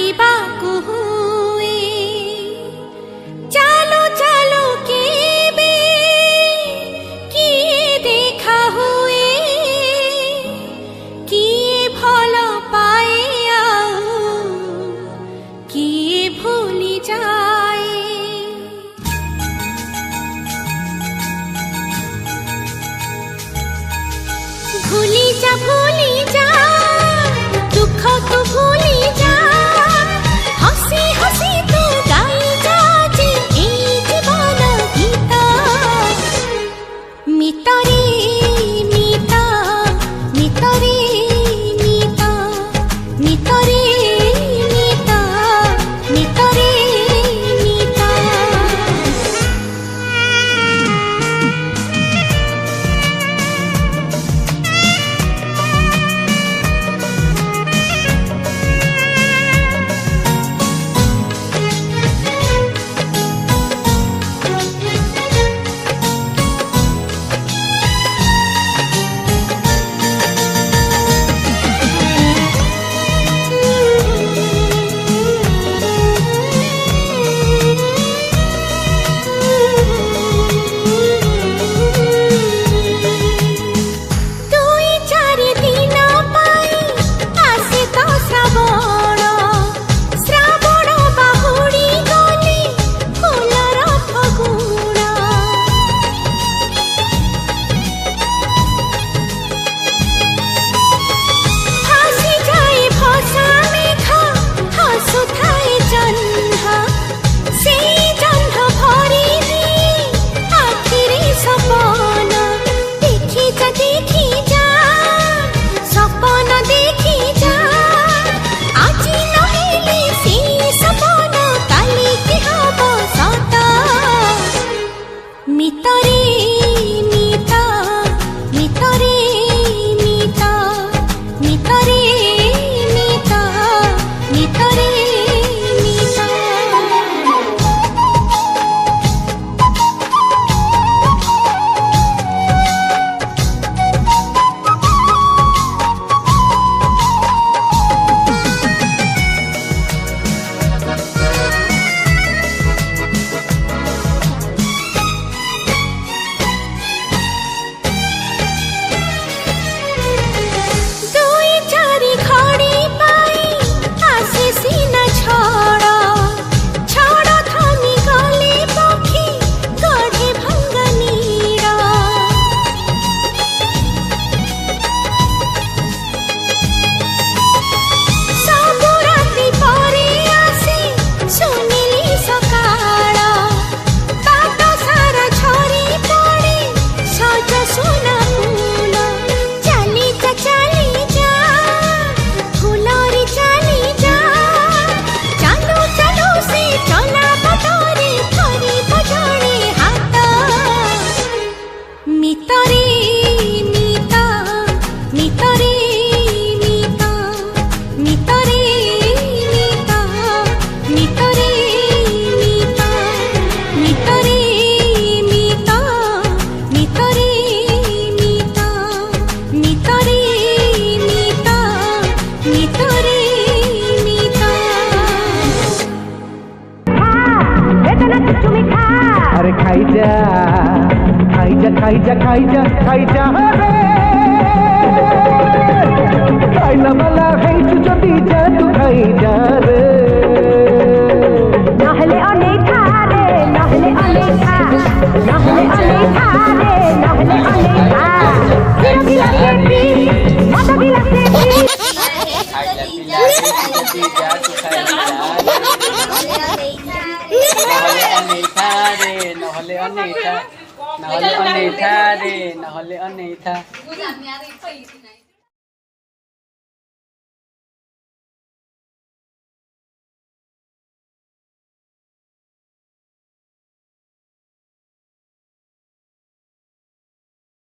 डाकिबाकु हुए चालो चालो केबे किए देखा हुए किए भल पाए किए भूली जाए भूली जा दुख तो भूली जा हसी हसी तू गाई जा जे ए जीवन गीत मितरे मिता मितरे मिता मितरे मिता मितरे मिता अरे खाई जा खाई जा खाई जा खाई जा खाई जा रे खाई ना वाला है যদি যা तू खाई जा रे নহলে অনেক খারে নহলে অনেক খা নহলে অনেক খারে নহলে অনেক খা তেরো গিলাসে পি মদ গিলাসে পি নহলে অনেক নহলে অনেক